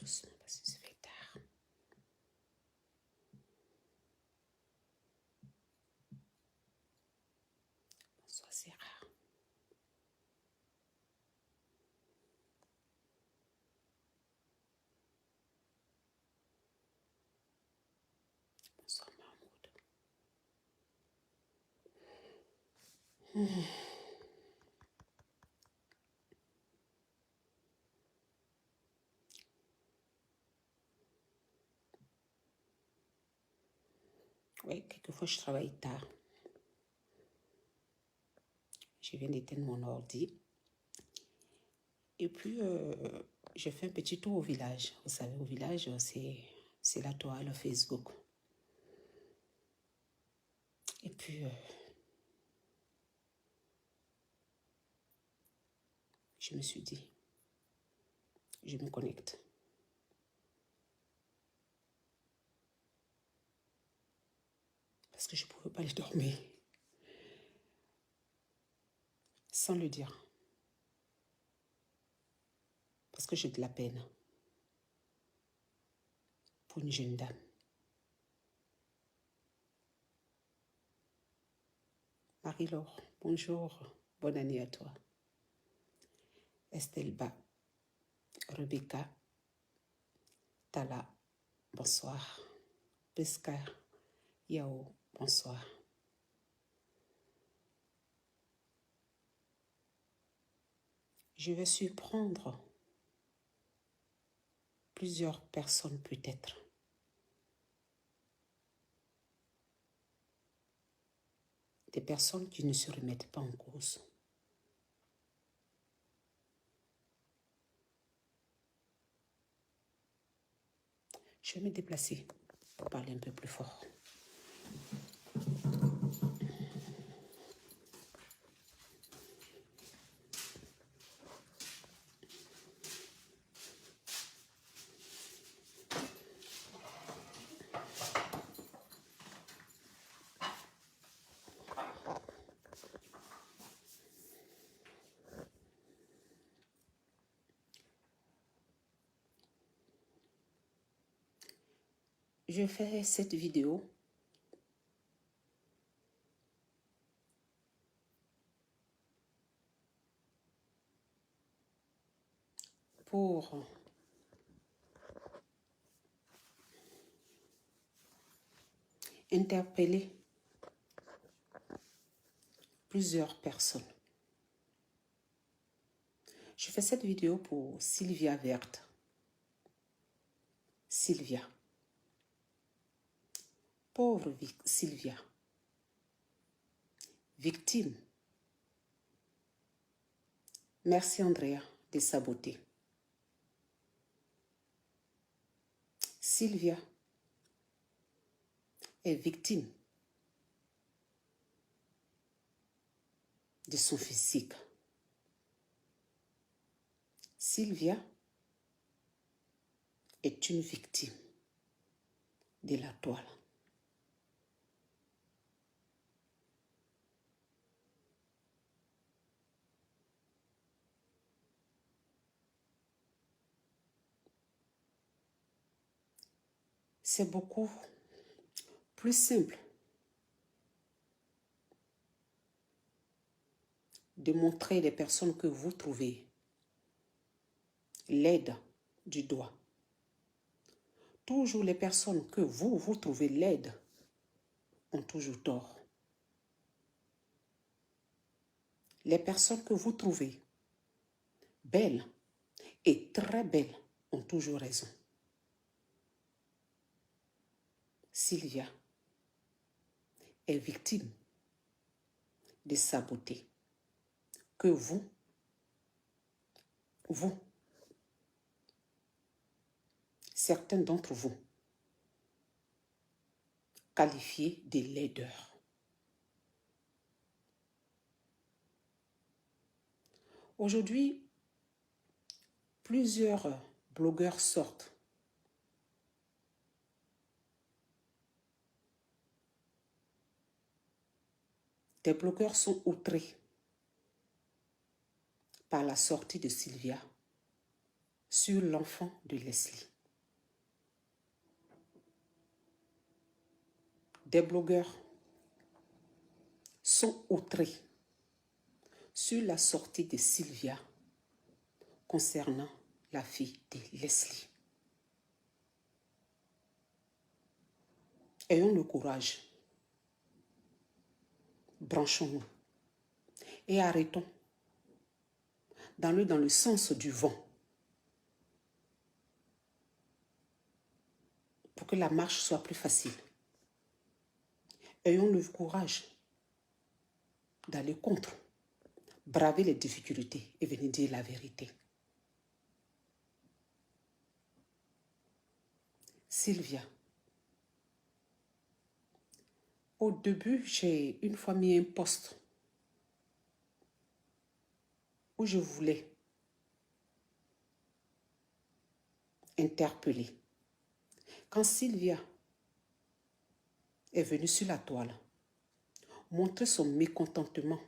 doucement parce que ça fait tard. Bonsoir, c'est rare. Bonsoir, Mahmoud. Oui, quelquefois je travaille tard. Je viens d'éteindre mon ordi. Et puis, j'ai fait un petit tour au village. Vous savez, au village, c'est la toile Facebook. Et puis, je me suis dit, je me connecte. Parce que je ne pouvais pas aller dormir sans le dire. Parce que j'ai de la peine pour une jeune dame. Marie-Laure, bonjour, bonne année à toi. Estelba, Rebecca, Tala, bonsoir. Pescar, Yao, bonsoir. Je vais surprendre plusieurs personnes peut-être. Des personnes qui ne se remettent pas en cause. Je vais me déplacer pour parler un peu plus fort. Je fais cette vidéo pour interpeller plusieurs personnes. Je fais cette vidéo pour Sylvia Verte. Sylvia. Pauvre Sylvia. Victime. Merci Andrea de saboter. Sylvia est victime de son physique. Sylvia est une victime de la toile. C'est beaucoup plus simple de montrer les personnes que vous trouvez laides du doigt. Toujours les personnes que vous trouvez laides ont toujours tort. Les personnes que vous trouvez belles et très belles ont toujours raison. Sylvia est victime de sa beauté que vous, certains d'entre vous, qualifiez de laideur. Aujourd'hui, plusieurs blogueurs sortent. Des blogueurs sont outrés par la sortie de Sylvia sur l'enfant de Leslie. des blogueurs sont outrés sur la sortie de Sylvia concernant la fille de Leslie. Ayons le courage, branchons-nous et arrêtons d'aller dans le sens du vent pour que la marche soit plus facile. Ayons le courage d'aller contre, braver les difficultés et venir dire la vérité. Sylvia, au début, j'ai une fois mis un post où je voulais interpeller. Quand Sylvia est venue sur la toile, montrer son mécontentement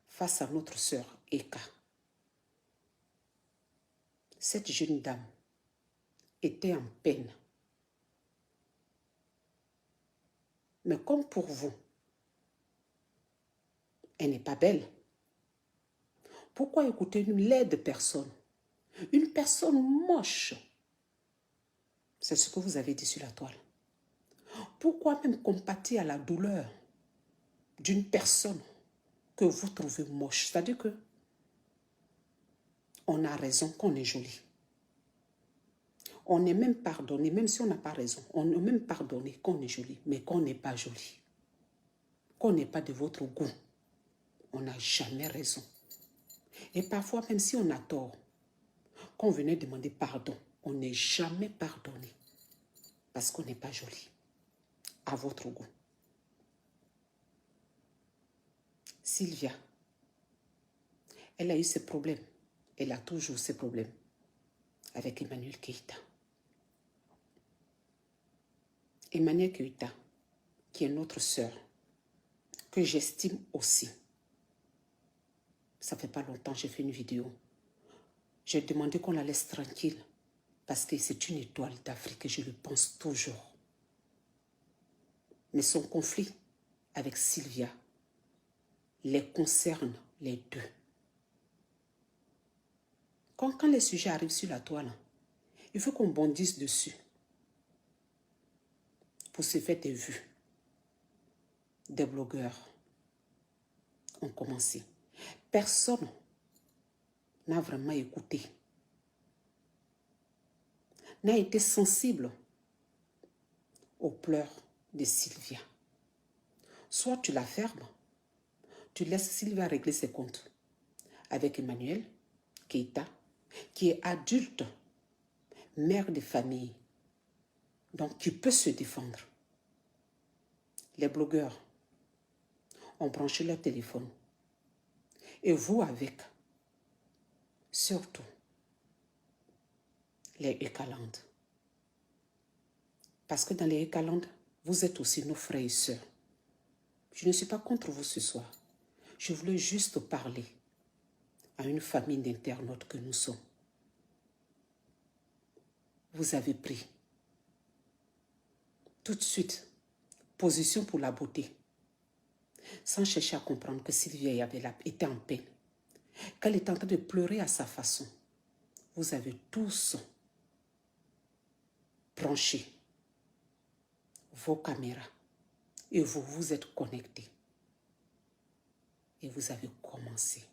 face à notre sœur Eka, cette jeune dame était en peine. Mais comme pour vous, elle n'est pas belle. Pourquoi écouter une laide personne, une personne moche? C'est ce que vous avez dit sur la toile. Pourquoi même compatir à la douleur d'une personne que vous trouvez moche? C'est-à-dire que on a raison qu'on est joli. On est même pardonné, même si on n'a pas raison, on est même pardonné qu'on est joli, mais qu'on n'est pas joli. Qu'on n'est pas de votre goût. On n'a jamais raison. Et parfois, même si on a tort, qu'on venait demander pardon, on n'est jamais pardonné parce qu'on n'est pas joli, à votre goût. Sylvia, elle a eu ses problèmes. Elle a toujours ses problèmes avec Emmanuel Keïta. Emmanuel Keïta, qui est notre sœur, que j'estime aussi. Ça fait pas longtemps que j'ai fait une vidéo. J'ai demandé qu'on la laisse tranquille parce que c'est une étoile d'Afrique et je le pense toujours. Mais son conflit avec Sylvia les concerne les deux. Quand les sujets arrivent sur la toile, il faut qu'on bondisse dessus pour se faire des vues. Des blogueurs ont commencé. Personne n'a vraiment écouté, n'a été sensible aux pleurs de Sylvia. Soit tu la fermes, tu laisses Sylvia régler ses comptes avec Emmanuel Keïta, qui est adulte, mère de famille, donc qui peut se défendre. Les blogueurs ont branché leur téléphone. Et vous avec, surtout, les Ekaland. Parce que dans les Ekaland, vous êtes aussi nos frères et sœurs. Je ne suis pas contre vous ce soir. Je voulais juste parler à une famille d'internautes que nous sommes. Vous avez pris tout de suite position pour la beauté, sans chercher à comprendre que Sylvia était en peine, qu'elle était en train de pleurer à sa façon. Vous avez tous branché vos caméras et vous vous êtes connectés. Et vous avez commencé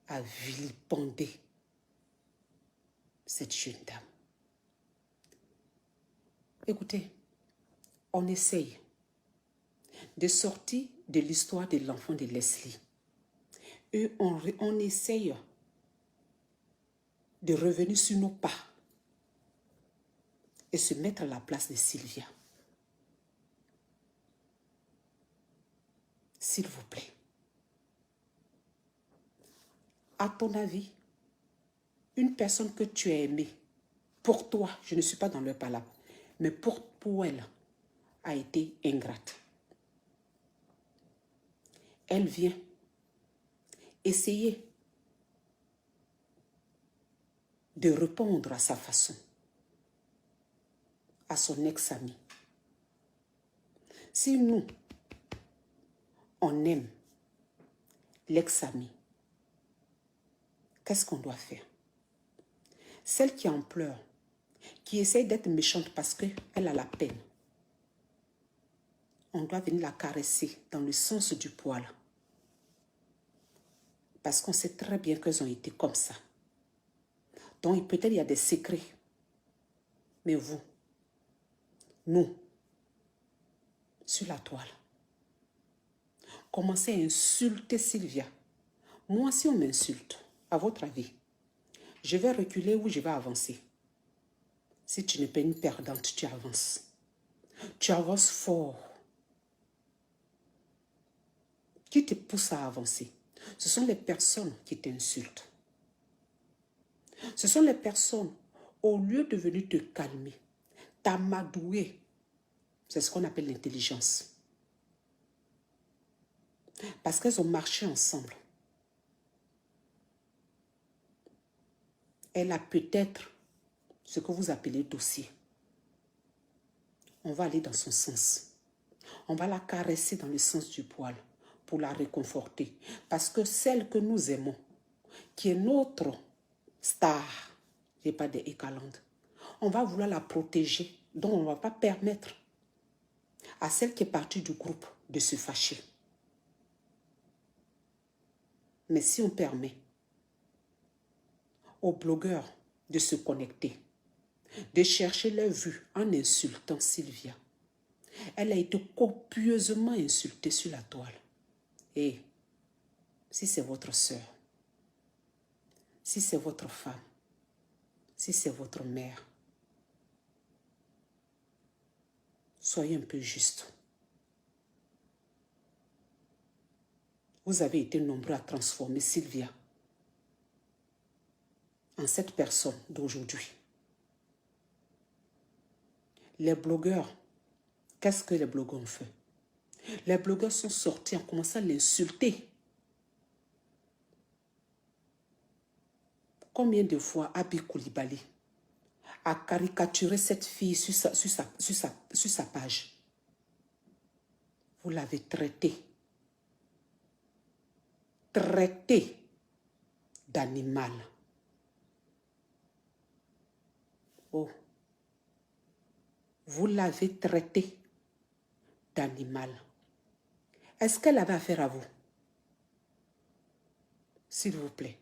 à vilipender cette jeune dame. Écoutez, on essaye de sortir de l'histoire de l'enfant de Leslie. Et on essaye de revenir sur nos pas et se mettre à la place de Sylvia. S'il vous plaît. À ton avis, une personne que tu as aimée, pour toi, je ne suis pas dans leur palabre, mais pour elle, a été ingrate. Elle vient essayer de répondre à sa façon à son ex-ami. Si nous, on aime l'ex-ami, qu'est-ce qu'on doit faire? Celle qui en pleure, qui essaye d'être méchante parce qu'elle a la peine, on doit venir la caresser dans le sens du poil. Parce qu'on sait très bien qu'elles ont été comme ça. Donc peut-être il y a des secrets. Mais vous, nous, sur la toile, commencez à insulter Sylvia. Moi, si on m'insulte, à votre avis, je vais reculer ou je vais avancer? Si tu n'es pas une perdante, tu avances. Tu avances fort. Qui te pousse à avancer? Ce sont les personnes qui t'insultent. Ce sont les personnes, au lieu de venir te calmer, t'amadouer. C'est ce qu'on appelle l'intelligence. Parce qu'elles ont marché ensemble. Elle a peut-être ce que vous appelez dossier. On va aller dans son sens. On va la caresser dans le sens du poil pour la réconforter. Parce que celle que nous aimons, qui est notre star, je n'ai pas des écalantes, on va vouloir la protéger. Donc on ne va pas permettre à celle qui est partie du groupe de se fâcher. Mais si on permet aux blogueurs de se connecter, de chercher leur vue en insultant Sylvia, elle a été copieusement insultée sur la toile. Et si c'est votre soeur, si c'est votre femme, si c'est votre mère, soyez un peu juste. Vous avez été nombreux à transformer Sylvia en cette personne d'aujourd'hui. Les blogueurs, qu'est-ce que les blogueurs ont fait? Les blogueurs sont sortis en commençant à l'insulter. Combien de fois Abi Koulibaly a caricaturé cette fille sur sa page? Vous l'avez traitée d'animal. Oh, vous l'avez traitée d'animal. Est-ce qu'elle avait affaire à vous? S'il vous plaît,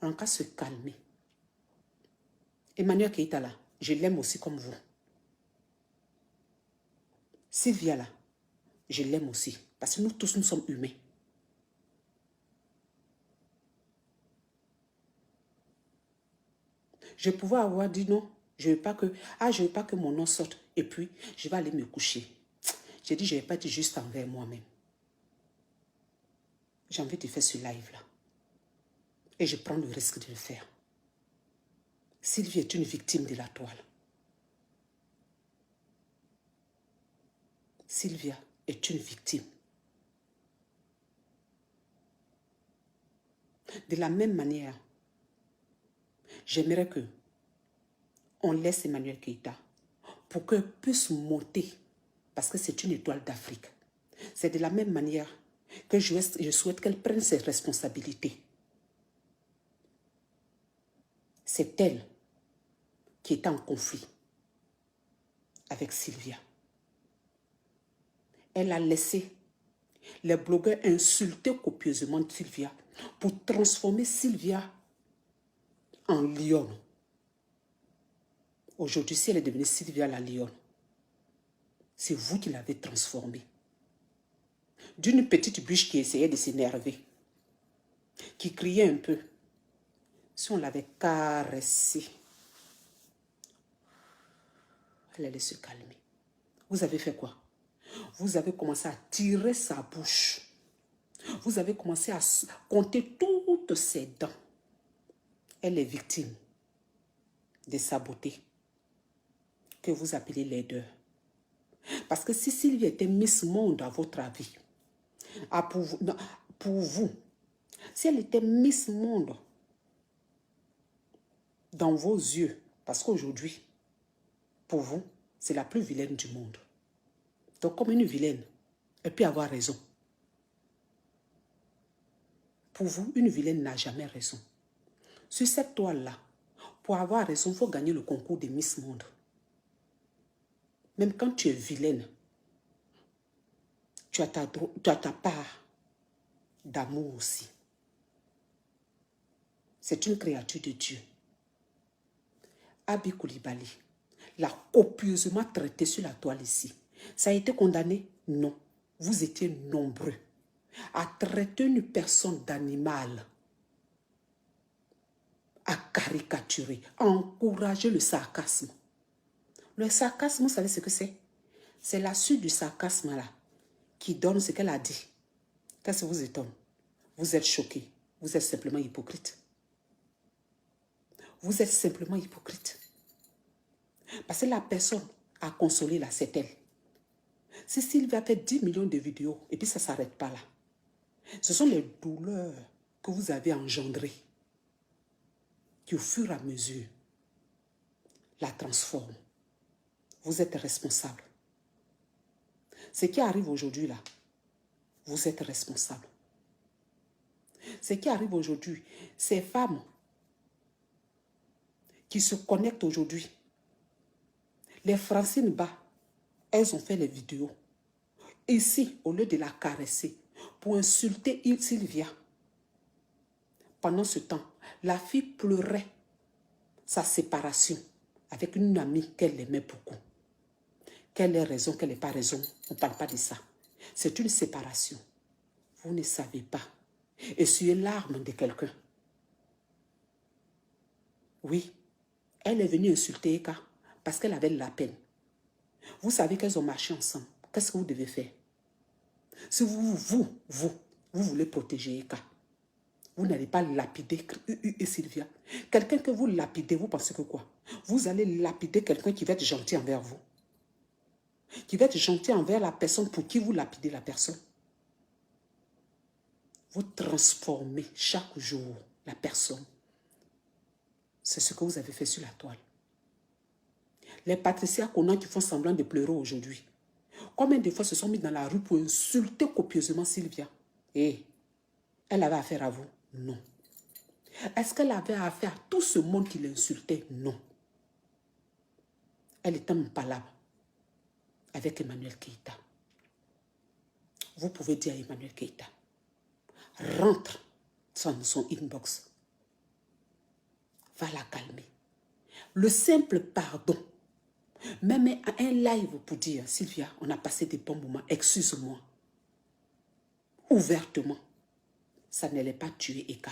on va se calmer. Emmanuel Keïta là, je l'aime aussi comme vous. Sylvia là, je l'aime aussi. Parce que nous tous, nous sommes humains. Je pouvais avoir dit non, je ne veux pas que mon nom sorte et puis je vais aller me coucher. J'ai dit, je ne vais pas être juste envers moi-même. J'ai envie de faire ce live-là. Et je prends le risque de le faire. Sylvie est une victime de la toile. Sylvia est une victime. De la même manière, j'aimerais que on laisse Emmanuel Keïta pour qu'elle puisse monter parce que c'est une étoile d'Afrique. C'est de la même manière que je souhaite qu'elle prenne ses responsabilités. C'est elle qui est en conflit avec Sylvia. Elle a laissé les blogueurs insulter copieusement Sylvia pour transformer Sylvia en lionne. Aujourd'hui, si elle est devenue Sylvia la lionne, c'est vous qui l'avez transformée. D'une petite bûche qui essayait de s'énerver, qui criait un peu. Si on l'avait caressée, elle allait se calmer. Vous avez fait quoi? Vous avez commencé à tirer sa bouche. Vous avez commencé à compter toutes ses dents. Elle est victime de sa beauté que vous appelez laideur. Parce que si Sylvie était Miss Monde à votre avis, pour vous, si elle était Miss Monde dans vos yeux, parce qu'aujourd'hui, pour vous, c'est la plus vilaine du monde. Donc, comme une vilaine, elle peut avoir raison. Pour vous, une vilaine n'a jamais raison. Sur cette toile-là, pour avoir raison, il faut gagner le concours des Miss Monde. Même quand tu es vilaine, tu as ta part d'amour aussi. C'est une créature de Dieu. Abi Koulibaly l'a copieusement traité sur la toile ici. Ça a été condamné? Non. Vous étiez nombreux à traiter une personne d'animal, à caricaturer, à encourager le sarcasme. Le sarcasme, vous savez ce que c'est? C'est la suite du sarcasme là qui donne ce qu'elle a dit. Qu'est-ce que vous étonne? Vous êtes choqué. Vous êtes simplement hypocrite. Vous êtes simplement hypocrite. Parce que la personne a consolé là, c'est elle. Si Sylvia fait 10 millions de vidéos et puis ça ne s'arrête pas là, ce sont les douleurs que vous avez engendrées qui au fur et à mesure la transforment. Vous êtes responsable. Ce qui arrive aujourd'hui là, vous êtes responsable. Ce qui arrive aujourd'hui, ces femmes qui se connectent aujourd'hui, les Francine Bas, elles ont fait les vidéos. Ici, au lieu de la caresser, pour insulter Sylvia. Pendant ce temps, la fille pleurait sa séparation avec une amie qu'elle aimait beaucoup. Qu'elle ait raison, qu'elle n'ait pas raison, on ne parle pas de ça. C'est une séparation. Vous ne savez pas. Essuyer l'arme de quelqu'un. Oui, elle est venue insulter Eka parce qu'elle avait de la peine. Vous savez qu'elles ont marché ensemble. Qu'est-ce que vous devez faire? Si vous voulez protéger Eka, vous n'allez pas lapider Sylvia. Quelqu'un que vous lapidez, vous pensez que quoi? Vous allez lapider quelqu'un qui va être gentil envers vous. Qui va être gentil envers la personne pour qui vous lapidez la personne. Vous transformez chaque jour la personne. C'est ce que vous avez fait sur la toile. Les Patricia Conan qui font semblant de pleurer aujourd'hui. Combien de fois se sont mis dans la rue pour insulter copieusement Sylvia? Et elle avait affaire à vous? Non. Est-ce qu'elle avait affaire à tout ce monde qui l'insultait? Non. Elle était en palabre avec Emmanuel Keïta. Vous pouvez dire à Emmanuel Keïta, rentre dans son inbox. Va la calmer. Le simple pardon. Même un live pour dire, Sylvia, on a passé des bons moments, excuse-moi. Ouvertement. Ça ne l'est pas tué Eka.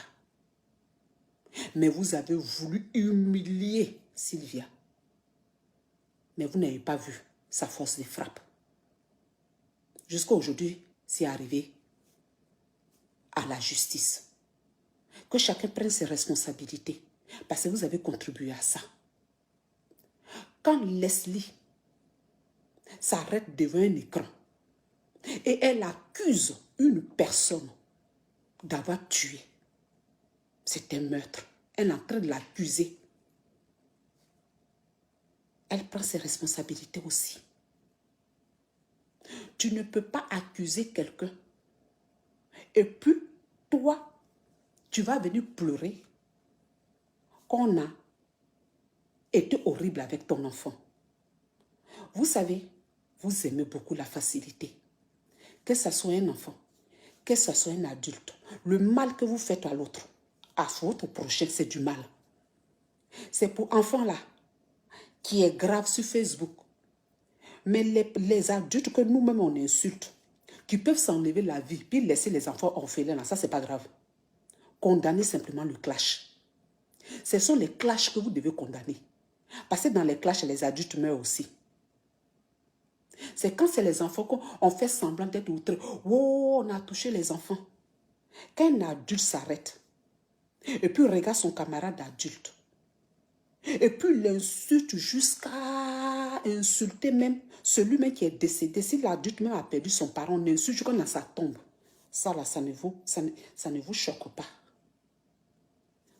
Mais vous avez voulu humilier Sylvia. Mais vous n'avez pas vu sa force de frappe. Jusqu'à aujourd'hui, c'est arrivé à la justice. Que chacun prenne ses responsabilités. Parce que vous avez contribué à ça. Quand Leslie s'arrête devant un écran et elle accuse une personne d'avoir tué, c'est un meurtre. Elle est en train de l'accuser. Elle prend ses responsabilités aussi. Tu ne peux pas accuser quelqu'un et puis toi, tu vas venir pleurer qu'on a été horrible avec ton enfant. Vous savez, vous aimez beaucoup la facilité. Que ce soit un enfant, que ce soit un adulte, le mal que vous faites à l'autre, à votre prochain, c'est du mal. C'est pour enfants là, qui est grave sur Facebook. Mais les adultes que nous-mêmes on insulte, qui peuvent s'enlever la vie, puis laisser les enfants orphelins, là, ça c'est pas grave. Condamnez simplement le clash. Ce sont les clashs que vous devez condamner. Parce que dans les clashs, les adultes meurent aussi. C'est quand c'est les enfants qu'on fait semblant d'être outrés. Oh, on a touché les enfants. Quand un adulte s'arrête, et puis regarde son camarade adulte, et puis l'insulte jusqu'à insulter même celui-même qui est décédé. Si l'adulte même a perdu son parent, on insulte jusqu'à dans sa tombe. Ça là, ça ne vous choque pas.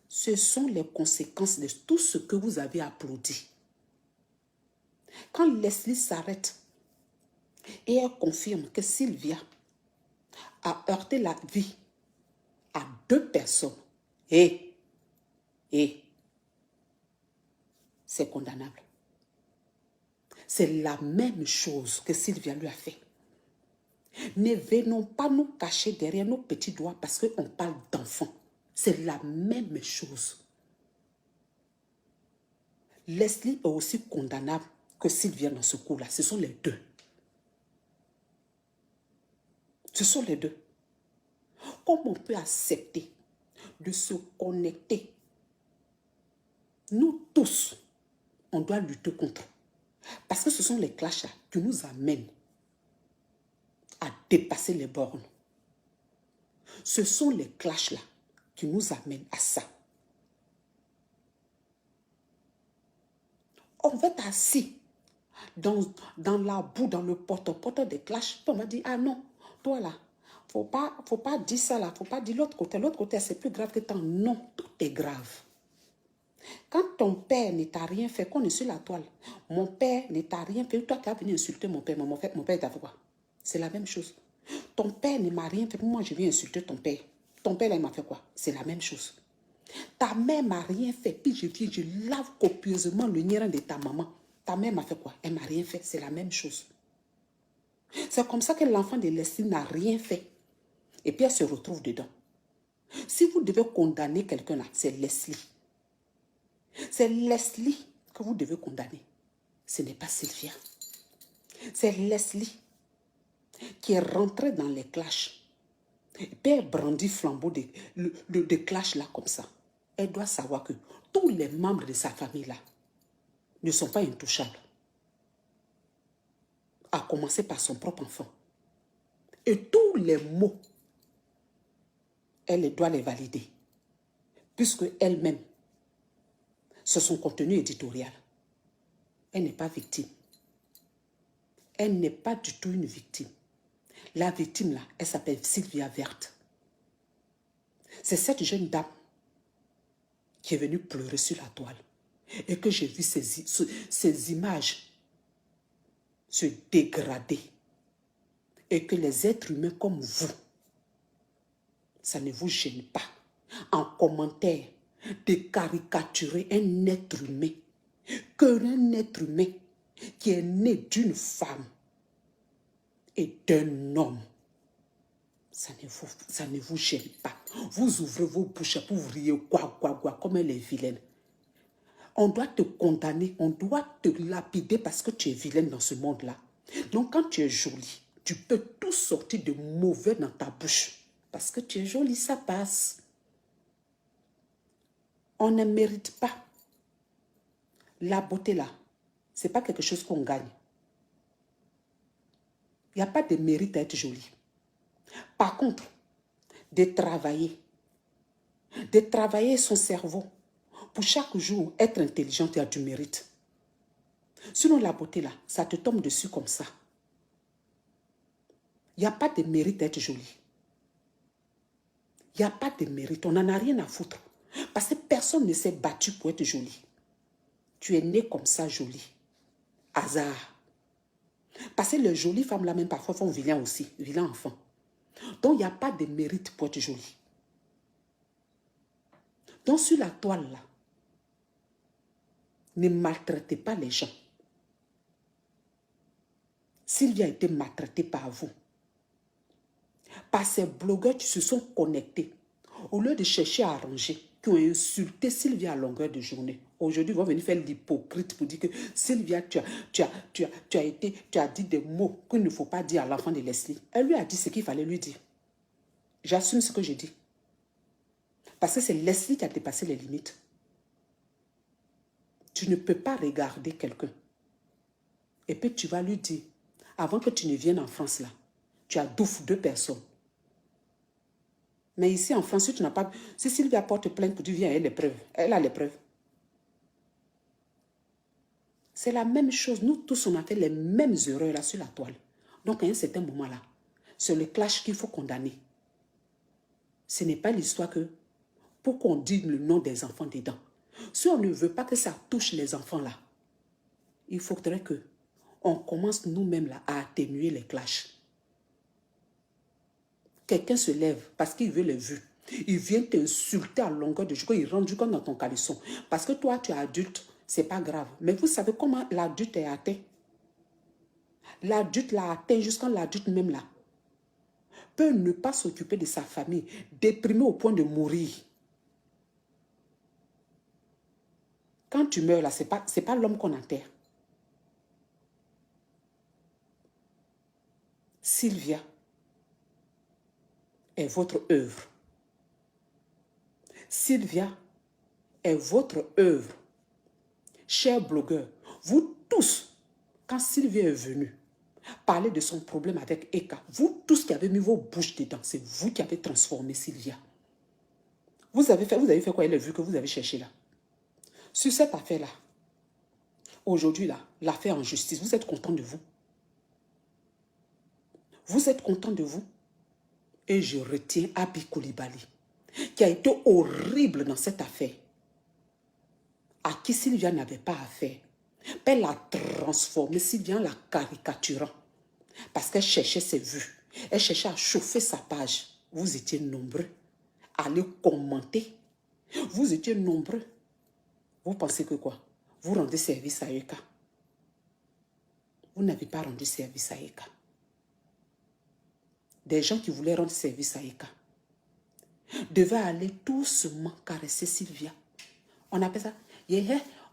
Ce sont les conséquences de tout ce que vous avez applaudi. Quand Leslie s'arrête Et elle confirme que Sylvia a heurté la vie à 2 personnes. Et c'est condamnable. C'est la même chose que Sylvia lui a fait. Ne venons pas nous cacher derrière nos petits doigts parce qu'on parle d'enfants. C'est la même chose. Leslie est aussi condamnable que Sylvia dans ce coup-là. Ce sont les deux. Ce sont les deux. Comment on peut accepter de se connecter? Nous tous, on doit lutter contre. Parce que ce sont les clashs là qui nous amènent à dépasser les bornes. Ce sont les clashs là qui nous amènent à ça. On va être assis dans la boue, dans le porte-à-porte des clashs. On va dire, ah non, toi là, faut pas dire ça là, faut pas dire l'autre côté. L'autre côté, c'est plus grave que tant. Non, tout est grave. Quand ton père ne t'a rien fait, qu'on est sur la toile, mon père ne t'a rien fait, toi qui as venu insulter mon père t'a fait quoi? C'est la même chose. Ton père ne m'a rien fait, moi je viens insulter ton père. Ton père là, il m'a fait quoi? C'est la même chose. Ta mère m'a rien fait, puis je viens, je lave copieusement le nez de ta maman. Ta mère m'a fait quoi? Elle m'a rien fait, c'est la même chose. C'est comme ça que l'enfant de Leslie n'a rien fait. Et puis elle se retrouve dedans. Si vous devez condamner quelqu'un là, c'est Leslie. C'est Leslie que vous devez condamner. Ce n'est pas Sylvia. C'est Leslie qui est rentrée dans les clashs. Et puis elle brandit flambeau de clash là comme ça. Elle doit savoir que tous les membres de sa famille là ne sont pas intouchables. À commencer par son propre enfant. Et tous les mots, elle doit les valider. Puisque elle-même, c'est son contenu éditorial. Elle n'est pas victime. Elle n'est pas du tout une victime. La victime là, elle s'appelle Sylvia Verte. C'est cette jeune dame qui est venue pleurer sur la toile. Et que j'ai vu ces images se dégrader. Et que les êtres humains comme vous, ça ne vous gêne pas, en commentaire, de caricaturer un être humain, qu'un être humain qui est né d'une femme et d'un homme. Ça ne vous gêne pas. Vous ouvrez vos bouches pour vous rire, quoi, comme elle est vilaine. On doit te condamner, on doit te lapider parce que tu es vilaine dans ce monde-là. Donc quand tu es jolie, tu peux tout sortir de mauvais dans ta bouche. Parce que tu es jolie, ça passe. On ne mérite pas. La beauté là, ce n'est pas quelque chose qu'on gagne. Il n'y a pas de mérite à être jolie. Par contre, de travailler son cerveau pour chaque jour être intelligent, il y a du mérite. Sinon la beauté là, ça te tombe dessus comme ça. Il n'y a pas de mérite à être jolie. Il n'y a pas de mérite, on n'en a rien à foutre. Parce que personne ne s'est battu pour être jolie. Tu es née comme ça jolie. Hasard. Parce que les jolies femmes là même parfois font vilain aussi, vilain enfant. Donc il n'y a pas de mérite pour être jolie. Donc sur la toile là, ne maltraitez pas les gens. Sylvia a été maltraitée par vous. Par ces blogueurs qui se sont connectés. Au lieu de chercher à arranger, qui ont insulté Sylvia à longueur de journée. Aujourd'hui, ils vont venir faire l'hypocrite pour dire que Sylvia, tu as dit des mots qu'il ne faut pas dire à l'enfant de Leslie. Elle lui a dit ce qu'il fallait lui dire. J'assume ce que je dis. Parce que c'est Leslie qui a dépassé les limites. Tu ne peux pas regarder quelqu'un. Et puis tu vas lui dire, avant que tu ne viennes en France là, tu as 2 personnes. Mais ici en France, si tu n'as pas... Si Sylvia porte plainte pour tu viens, elle a les preuves. Elle a les preuves. C'est la même chose. Nous tous, on a fait les mêmes erreurs là sur la toile. Donc à un certain moment là, c'est le clash qu'il faut condamner. Ce n'est pas l'histoire que... Pour qu'on dise le nom des enfants dedans. Si on ne veut pas que ça touche les enfants là, il faudrait que on commence nous-mêmes là à atténuer les clashs. Quelqu'un se lève parce qu'il veut les vues. Il vient t'insulter à longueur de journée. Il rentre comme dans ton caleçon. Parce que toi, tu es adulte. C'est pas grave. Mais vous savez comment l'adulte est atteint? L'adulte l'a atteint jusqu'à l'adulte même là. Peut ne pas s'occuper de sa famille. Déprimé au point de mourir. Quand tu meurs là, c'est pas l'homme qu'on enterre. Sylvia est votre œuvre. Sylvia est votre œuvre. Chers blogueurs, vous tous, quand Sylvia est venue parler de son problème avec Eka, vous tous qui avez mis vos bouches dedans, c'est vous qui avez transformé Sylvia. Vous avez fait quoi? Elle a vu que vous avez cherché là. Sur cette affaire-là, aujourd'hui là, l'affaire en justice, vous êtes content de vous? Vous êtes content de vous? Et je retiens Abi Koulibaly, qui a été horrible dans cette affaire, à qui Sylvia n'avait pas affaire. Elle l'a transformée, Sylvia, en la caricaturant, parce qu'elle cherchait ses vues. Elle cherchait à chauffer sa page. Vous étiez nombreux à aller commenter. Vous étiez nombreux. Vous pensez que quoi? Vous rendez service à Eka. Vous n'avez pas rendu service à Eka. Des gens qui voulaient rendre service à Eka devaient aller doucement caresser Sylvia. On appelle ça,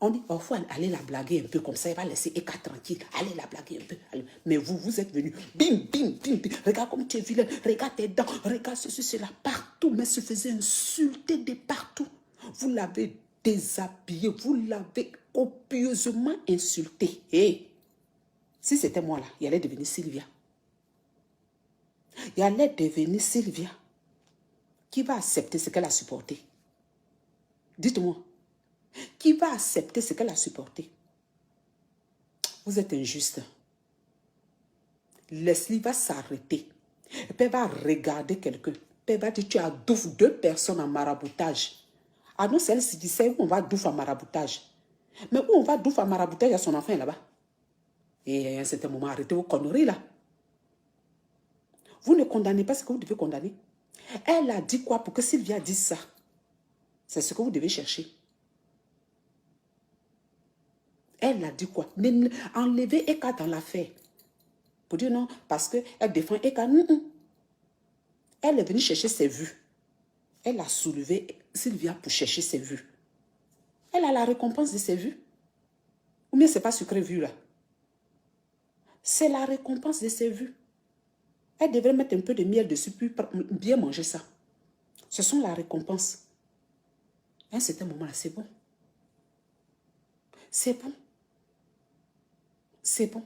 on dit, il faut aller la blaguer un peu comme ça, il va laisser Eka tranquille, allez la blaguer un peu. Allez. Mais vous êtes venus, bim, bim, bim, bim, regarde comme tu es vilaine, regarde tes dents, regarde ceci, cela, partout, mais se faisait insulter de partout. Vous l'avez déshabillé, vous l'avez copieusement insulté. Et si c'était moi là, il allait devenir Sylvia. Il allait devenir Sylvia qui va accepter ce qu'elle a supporté. Dites-moi, qui va accepter ce qu'elle a supporté? Vous êtes injuste. Leslie va s'arrêter. Et puis elle va regarder quelqu'un. Puis elle va dire, tu as deux personnes en maraboutage. Ah non, c'est elle qui dit, c'est où on va douf en maraboutage. Mais où on va douf en maraboutage, il y a son enfant là-bas. Et à un certain moment, arrêtez vos conneries là. Vous ne condamnez pas ce que vous devez condamner. Elle a dit quoi pour que Sylvia dise ça? C'est ce que vous devez chercher. Elle a dit quoi? Enlevez Eka dans l'affaire. Pour dire non, parce qu'elle défend Eka. Elle est venue chercher ses vues. Elle a soulevé Sylvia pour chercher ses vues. Elle a la récompense de ses vues. Ou bien ce n'est pas sucré vu là. C'est la récompense de ses vues. Elle devrait mettre un peu de miel dessus pour bien manger ça. Ce sont la récompense. À un certain moment là, c'est bon. C'est bon. C'est bon.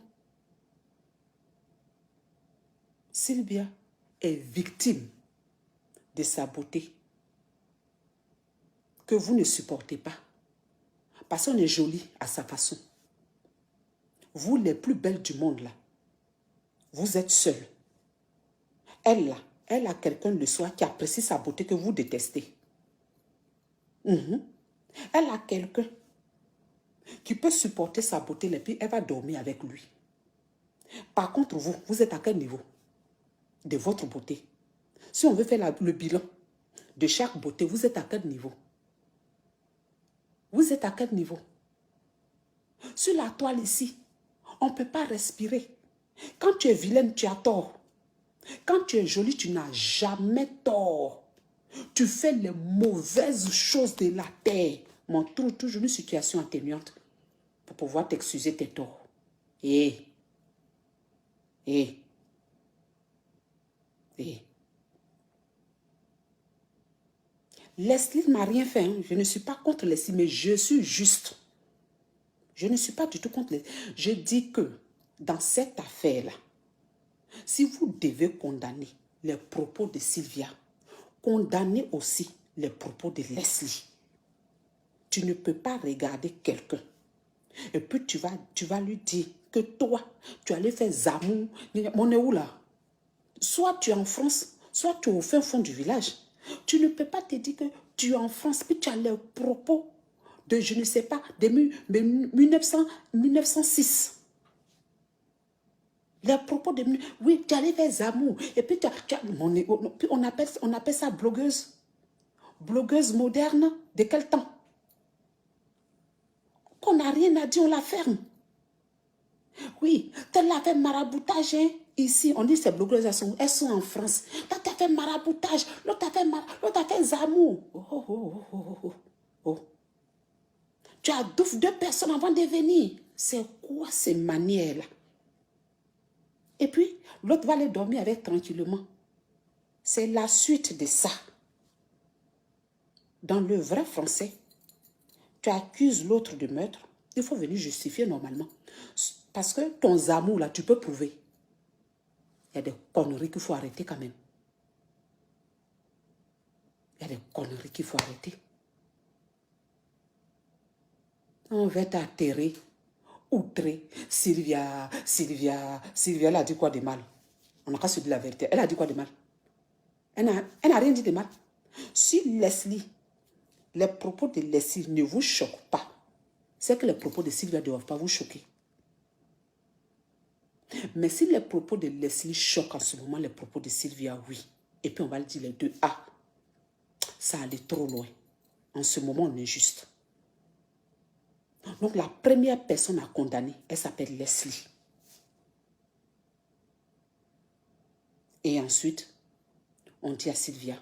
Sylvia est victime de sa beauté que vous ne supportez pas. Parce qu'on est jolie à sa façon. Vous, les plus belles du monde, là, vous êtes seule. Elle, là, elle a quelqu'un le soir qui apprécie sa beauté que vous détestez. Elle a quelqu'un qui peut supporter sa beauté et puis elle va dormir avec lui. Par contre, vous êtes à quel niveau de votre beauté? Si on veut faire le bilan de chaque beauté, vous êtes à quel niveau? Vous êtes à quel niveau? Sur la toile ici, on ne peut pas respirer. Quand tu es vilaine, tu as tort. Quand tu es jolie, tu n'as jamais tort. Tu fais les mauvaises choses de la terre. Mais on trouve toujours une situation atténuante pour pouvoir t'excuser tes torts. Leslie ne m'a rien fait. Hein. Je ne suis pas contre Leslie, mais je suis juste. Je ne suis pas du tout contre Leslie. Je dis que dans cette affaire-là, si vous devez condamner les propos de Sylvia, condamnez aussi les propos de Leslie. Tu ne peux pas regarder quelqu'un et puis tu vas lui dire que toi, tu allais faire Zamou. On est où là? Soit tu es en France, soit tu es au fin fond du village. Tu ne peux pas te dire que tu es en France, puis tu as les propos de, je ne sais pas, de 1906. Les propos de... Oui, tu allais vers Zamou. Et puis, on appelle ça blogueuse. Blogueuse moderne. De quel temps? Qu'on n'a rien à dire, on la ferme. Oui, tu l'as fait maraboutage. Hein? Ici, on dit ces blogueuses, elles sont en France. Toi, tu as fait maraboutage. L'autre a fait Zamou. Oh. Tu as deux personnes avant de venir. C'est quoi ces manières-là? Et puis, l'autre va aller dormir avec tranquillement. C'est la suite de ça. Dans le vrai français, tu accuses l'autre de meurtre. Il faut venir justifier normalement. Parce que ton Zamou, là, tu peux prouver. Il y a des conneries qu'il faut arrêter quand même. Il y a des conneries qu'il faut arrêter. On va t'atterrer, outrer. Sylvia, elle a dit quoi de mal? On n'a qu'à se dire la vérité. Elle a dit quoi de mal? Elle n'a rien dit de mal. Si Leslie, les propos de Leslie ne vous choquent pas, c'est que les propos de Sylvia ne doivent pas vous choquer. Mais si les propos de Leslie choquent en ce moment, les propos de Sylvia, oui. Et puis on va le dire les deux. Ah, ça allait trop loin. En ce moment, on est juste. Donc la première personne à condamner, elle s'appelle Leslie. Et ensuite, on dit à Sylvia,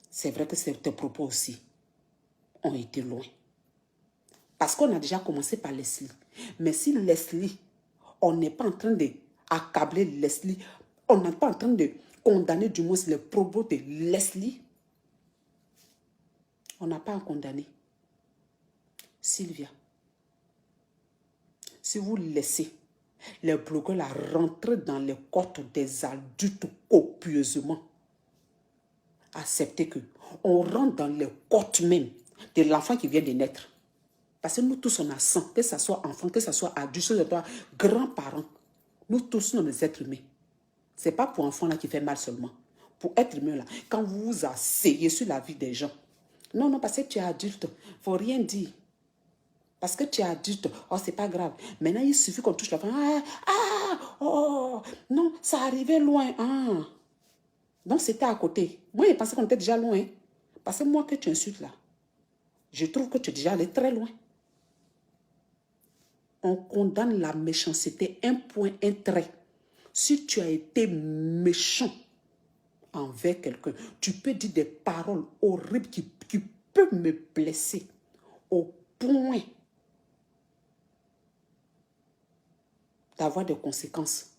c'est vrai que tes propos aussi ont été loin. Parce qu'on a déjà commencé par Leslie. Mais si Leslie, on n'est pas en train d'accabler Leslie, on n'est pas en train de condamner du moins les propos de Leslie, on n'a pas à condamner. Sylvia, si vous laissez les blogueurs là rentrer dans les côtes des adultes copieusement, acceptez que on rentre dans les côtes même de l'enfant qui vient de naître. Parce que nous tous, on a sang, que ce soit enfant, que ce soit adulte, que ce soit grands-parents. Nous tous, nous sommes des êtres humains. Ce n'est pas pour enfants là qui fait mal seulement. Pour être humain là, quand vous vous asseyez sur la vie des gens. Non, parce que tu es adulte, il ne faut rien dire. Parce que tu es adulte, oh, c'est pas grave. Maintenant, il suffit qu'on touche la femme. Non, ça arrivait loin. Ah. Donc, c'était à côté. Moi, je pensais qu'on était déjà loin. Parce que moi que tu insultes là, je trouve que tu es déjà allé très loin. On condamne la méchanceté, un point, un trait. Si tu as été méchant envers quelqu'un, tu peux dire des paroles horribles qui peuvent me blesser au point d'avoir des conséquences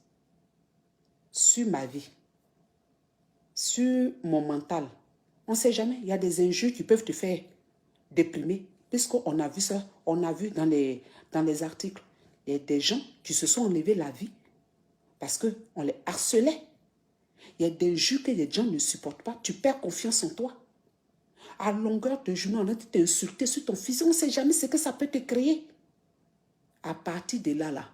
sur ma vie, sur mon mental. On ne sait jamais, il y a des injures qui peuvent te faire déprimer, puisqu'on a vu ça, on a vu dans les articles, il y a des gens qui se sont enlevés la vie parce qu'on les harcelait. Il y a des injures que les gens ne supportent pas, tu perds confiance en toi. À longueur de journée, on a été insulté sur ton fils, on ne sait jamais ce que ça peut te créer. À partir de là,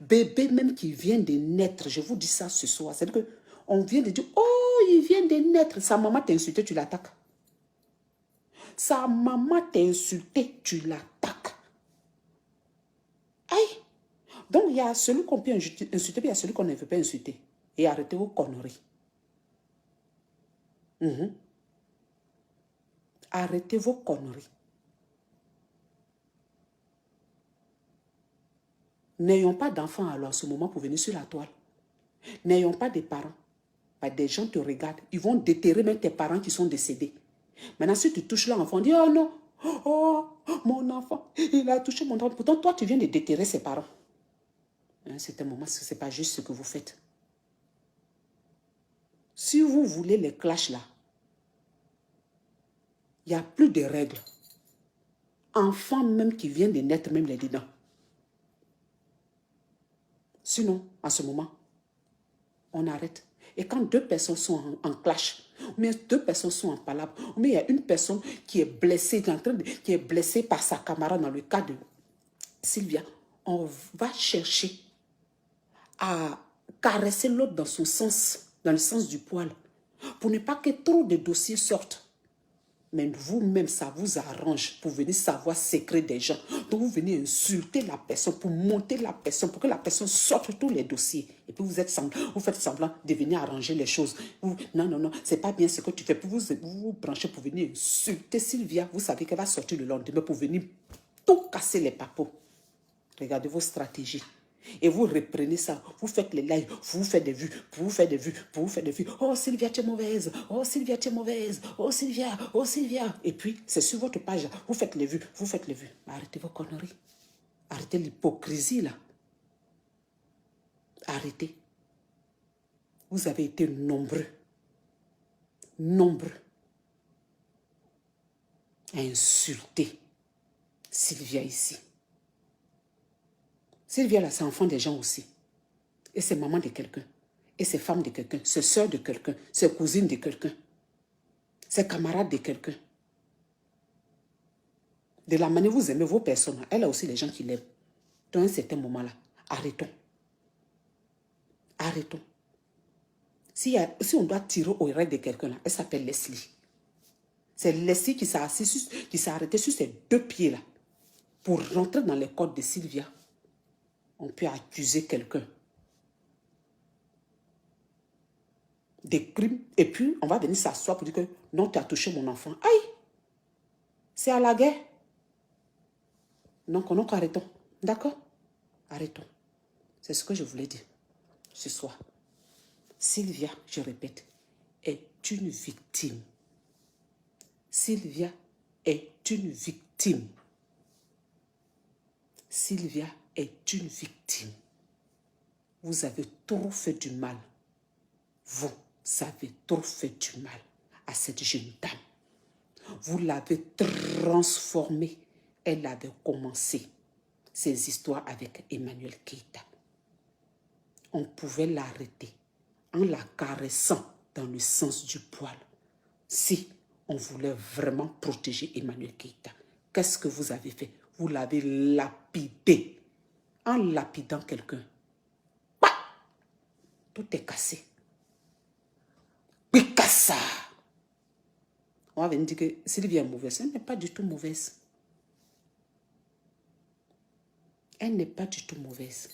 bébé même qui vient de naître, je vous dis ça ce soir, c'est-à-dire qu'on vient de dire, oh, il vient de naître, sa maman t'a insulté, tu l'attaques. Sa maman t'a insulté, tu l'attaques. Aïe! Donc, il y a celui qu'on peut insulter, puis il y a celui qu'on ne veut pas insulter. Et arrêtez vos conneries. Arrêtez vos conneries. N'ayons pas d'enfants alors en ce moment pour venir sur la toile. N'ayons pas de parents. Des gens te regardent. Ils vont déterrer même tes parents qui sont décédés. Maintenant, si tu touches l'enfant, on dit, oh non, oh, mon enfant, il a touché mon enfant. Pourtant, toi, tu viens de déterrer ses parents. C'est un moment, ce n'est pas juste ce que vous faites. Si vous voulez les clashs là, il n'y a plus de règles. Enfants même qui viennent de naître, même les dedans. Sinon, en ce moment, on arrête. Et quand deux personnes sont en clash, ou bien deux personnes sont en palabre, ou bien il y a une personne qui est blessée, qui est blessée par sa camarade dans le cas de Sylvia, on va chercher à caresser l'autre dans le sens du poil, pour ne pas que trop de dossiers sortent. Mais vous-même, ça vous arrange pour venir savoir secret des gens. Donc, vous venez insulter la personne, pour monter la personne, pour que la personne sorte tous les dossiers. Et puis, vous faites semblant de venir arranger les choses. Non, non, non, c'est pas bien ce que tu fais. Puis, vous branchez pour venir insulter Sylvia. Vous savez qu'elle va sortir le lendemain pour venir tout casser les papos. Regardez vos stratégies. Et vous reprenez ça, vous faites les lives, vous faites des vues, vous faites des vues, vous faites des vues. Oh Sylvia, tu es mauvaise. Oh Sylvia, tu es mauvaise. Oh Sylvia, oh Sylvia. Et puis, c'est sur votre page, vous faites les vues, vous faites les vues. Arrêtez vos conneries. Arrêtez l'hypocrisie là. Arrêtez. Vous avez été nombreux à insulter Sylvia ici. Sylvia là, c'est enfant des gens aussi. Et c'est maman de quelqu'un. Et c'est femme de quelqu'un. C'est soeur de quelqu'un. C'est cousine de quelqu'un. C'est camarade de quelqu'un. De la manière vous aimez vos personnes, elle a aussi les gens qui l'aiment. Dans un certain moment-là, arrêtons. Arrêtons. Si on doit tirer au rêve de quelqu'un, là, elle s'appelle Leslie. C'est Leslie qui s'est arrêtée sur ses 2 pieds là pour rentrer dans les codes de Sylvia. On peut accuser quelqu'un des crimes et puis on va venir s'asseoir pour dire que non, tu as touché mon enfant. Aïe! C'est à la guerre. Donc, arrêtons. D'accord? Arrêtons. C'est ce que je voulais dire ce soir. Sylvia, je répète, est une victime. Sylvia est une victime. Sylvia est une victime. Vous avez trop fait du mal. Vous avez trop fait du mal à cette jeune dame. Vous l'avez transformée. Elle avait commencé ses histoires avec Emmanuel Keïta. On pouvait l'arrêter en la caressant dans le sens du poil. Si on voulait vraiment protéger Emmanuel Keïta, qu'est-ce que vous avez fait? Vous l'avez lapidé. En lapidant quelqu'un, tout est cassé. Picasso. On va venir dire que Sylvia est mauvaise. Elle n'est pas du tout mauvaise. Elle n'est pas du tout mauvaise.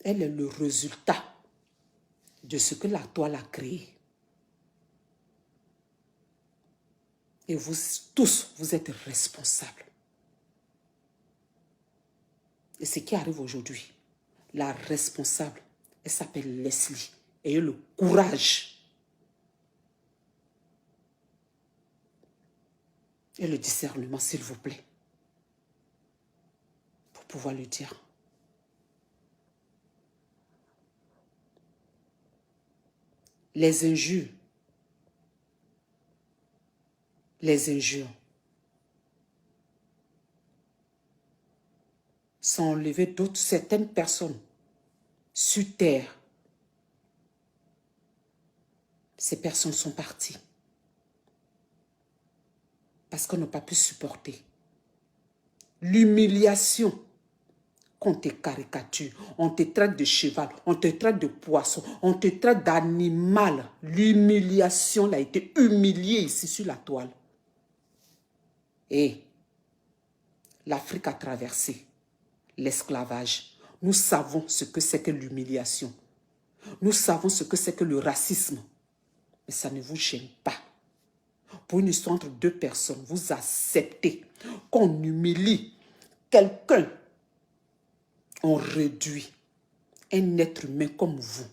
Elle est le résultat de ce que la toile a créé. Et vous tous, vous êtes responsables. Et ce qui arrive aujourd'hui, la responsable, elle s'appelle Leslie. Ayez le courage et le discernement, s'il vous plaît, pour pouvoir le dire. Les injures sont enlevées d'autres, certaines personnes sur terre. Ces personnes sont parties parce qu'on n'a pas pu supporter l'humiliation qu'on te caricature, on te traite de cheval, on te traite de poisson, on te traite d'animal. L'humiliation a été humiliée ici sur la toile. Et l'Afrique a traversé l'esclavage. Nous savons ce que c'est que l'humiliation. Nous savons ce que c'est que le racisme. Mais ça ne vous gêne pas. Pour une histoire entre 2 personnes, vous acceptez qu'on humilie quelqu'un. On réduit un être humain comme vous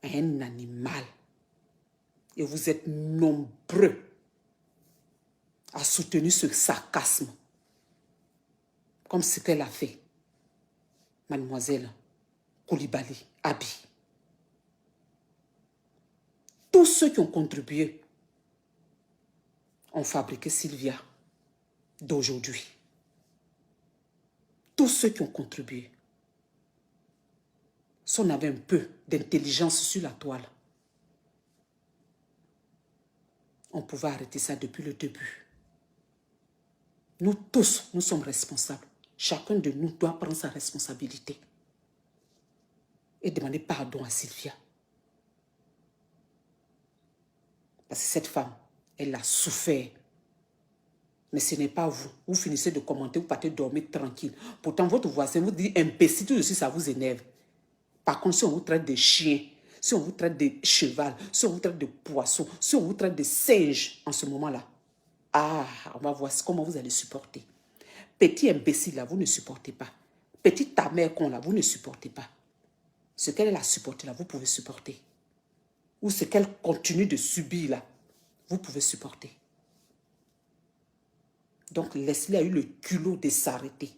à un animal. Et vous êtes nombreux à soutenir ce sarcasme. Comme ce qu'elle a fait, mademoiselle Koulibaly, Abi. Tous ceux qui ont contribué ont fabriqué Sylvia d'aujourd'hui. Tous ceux qui ont contribué. Si on avait un peu d'intelligence sur la toile, on pouvait arrêter ça depuis le début. Nous tous, nous sommes responsables. Chacun de nous doit prendre sa responsabilité et demander pardon à Sylvia. Parce que cette femme, elle a souffert. Mais ce n'est pas vous. Vous finissez de commenter, vous partez dormir tranquille. Pourtant, votre voisin vous dit imbécile, tout de suite, ça vous énerve. Par contre, si on vous traite de chien, si on vous traite de cheval, si on vous traite de poisson, si on vous traite de singe en ce moment-là, ah, on va voir comment vous allez supporter. Petit imbécile là, vous ne supportez pas. Petit ta mère con là, vous ne supportez pas. Ce qu'elle a supporté là, vous pouvez supporter. Ou ce qu'elle continue de subir là, vous pouvez supporter. Donc Leslie a eu le culot de s'arrêter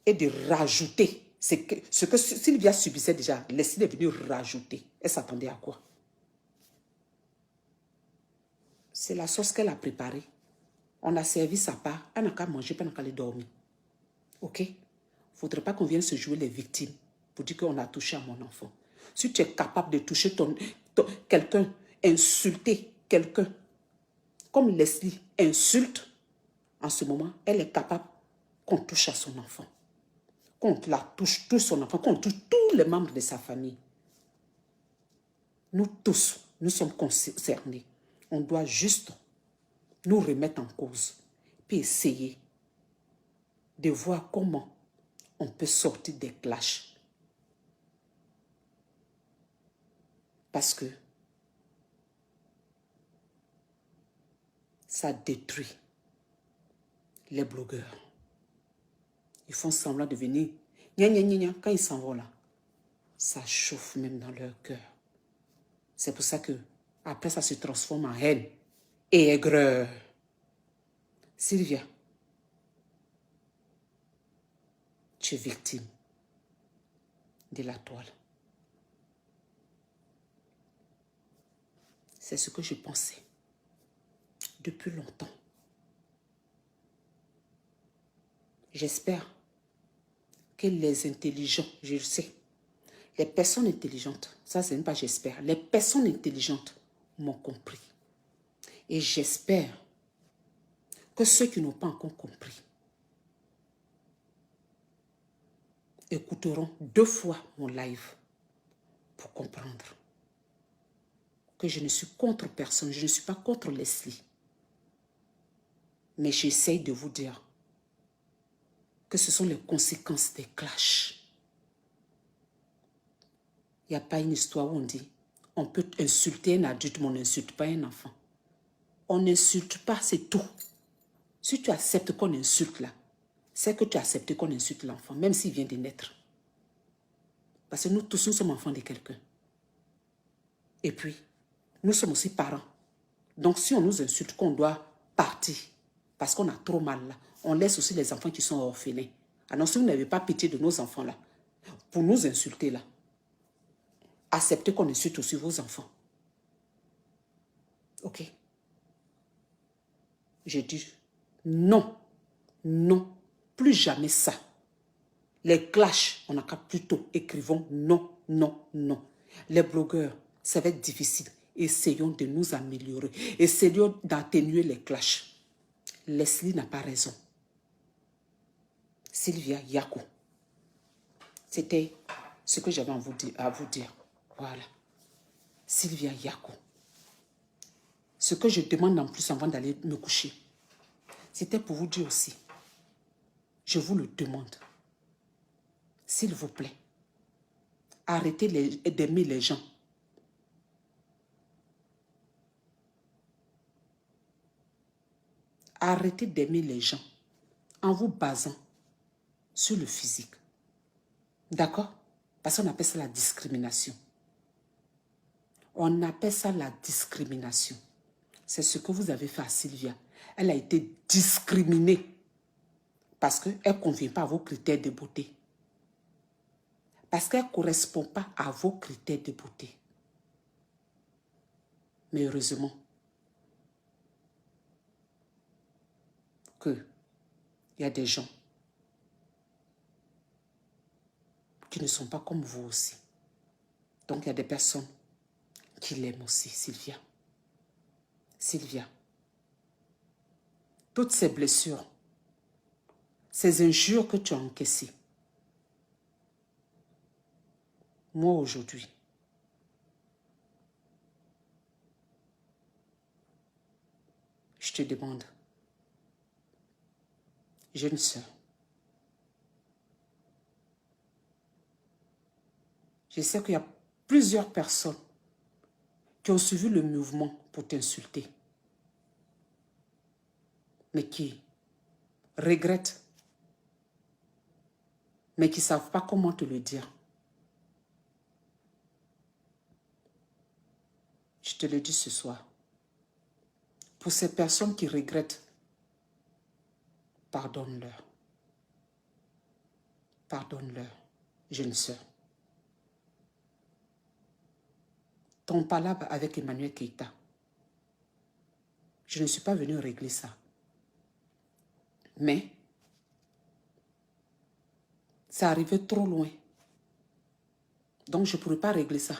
et de rajouter ce que Sylvia subissait déjà. Leslie est venue rajouter. Elle s'attendait à quoi? C'est la sauce qu'elle a préparée. On a servi sa part. Elle n'a qu'à manger, elle n'a qu'à aller dormir. Ok? Il ne faudrait pas qu'on vienne se jouer les victimes pour dire qu'on a touché à mon enfant. Si tu es capable de toucher quelqu'un, insulter quelqu'un, comme Leslie insulte, en ce moment, elle est capable qu'on touche à son enfant. Qu'on la touche, tout son enfant, qu'on touche tous les membres de sa famille. Nous tous, nous sommes concernés. On doit juste nous remettre en cause, puis essayer de voir comment on peut sortir des clashs. Parce que ça détruit les blogueurs. Ils font semblant de venir. Gna, gna, gna, gna. Quand ils s'en vont là, ça chauffe même dans leur cœur. C'est pour ça que après ça se transforme en haine et aigreur. Sylvia, tu es victime de la toile. C'est ce que je pensais depuis longtemps. J'espère que les intelligents, je le sais, les personnes intelligentes, ça c'est même pas j'espère, les personnes intelligentes m'ont compris. Et j'espère que ceux qui n'ont pas encore compris écouteront 2 fois mon live pour comprendre que je ne suis contre personne, je ne suis pas contre Leslie. Mais j'essaye de vous dire que ce sont les conséquences des clashs. Il n'y a pas une histoire où on dit on peut insulter un adulte, mais on n'insulte pas un enfant. On n'insulte pas, c'est tout. Si tu acceptes qu'on insulte là, c'est que tu as accepté qu'on insulte l'enfant, même s'il vient de naître. Parce que nous tous, nous sommes enfants de quelqu'un. Et puis, nous sommes aussi parents. Donc, si on nous insulte qu'on doit partir, parce qu'on a trop mal là, on laisse aussi les enfants qui sont orphelins. Alors, si vous n'avez pas pitié de nos enfants là, pour nous insulter là, acceptez qu'on insulte aussi vos enfants. Ok? J'ai dit non, non, plus jamais ça. Les clashs, on n'a qu'à plutôt écrivons non, non, non. Les blogueurs, ça va être difficile. Essayons de nous améliorer. Essayons d'atténuer les clashs. Leslie n'a pas raison. Sylvia Yakou. C'était ce que j'avais à vous dire. Voilà. Sylvia Yakou. Ce que je demande en plus avant d'aller me coucher, c'était pour vous dire aussi, je vous le demande, s'il vous plaît, arrêtez d'aimer les gens. Arrêtez d'aimer les gens en vous basant sur le physique. D'accord? Parce qu'on appelle ça la discrimination. On appelle ça la discrimination. C'est ce que vous avez fait à Sylvia. Elle a été discriminée parce qu'elle ne convient pas à vos critères de beauté. Parce qu'elle ne correspond pas à vos critères de beauté. Mais heureusement qu'il y a des gens qui ne sont pas comme vous aussi. Donc il y a des personnes qui l'aiment aussi, Sylvia. Sylvia, toutes ces blessures, ces injures que tu as encaissées, moi aujourd'hui, te demande, jeune sœur, je sais qu'il y a plusieurs personnes qui ont suivi le mouvement pour t'insulter, mais qui regrettent, mais qui ne savent pas comment te le dire. Je te le dis ce soir. Pour ces personnes qui regrettent, pardonne-leur. Pardonne-leur, jeune sœur. Ton palabre avec Emmanuel Keïta, je ne suis pas venue régler ça. Mais, ça arrivait trop loin. Donc, je ne pourrais pas régler ça.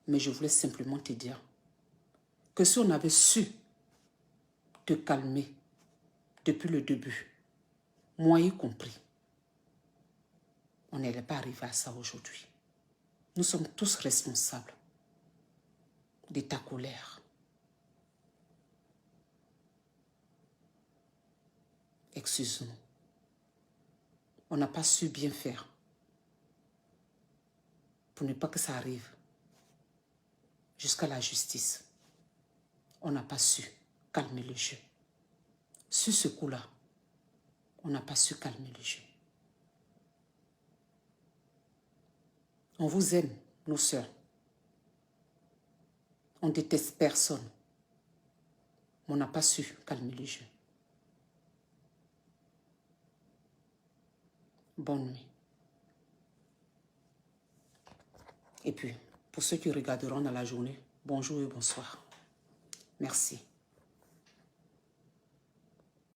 Mais je voulais simplement te dire que si on avait su te calmer depuis le début, moi y compris, on n'allait pas arriver à ça aujourd'hui. Nous sommes tous responsables de ta colère. Excuse-nous. On n'a pas su bien faire pour ne pas que ça arrive jusqu'à la justice. On n'a pas su calmer le jeu. Sur ce coup-là, on n'a pas su calmer le jeu. On vous aime, nos sœurs. On déteste personne. Mais on n'a pas su calmer le jeu. Bonne nuit. Et puis, pour ceux qui regarderont dans la journée, bonjour et bonsoir. Merci.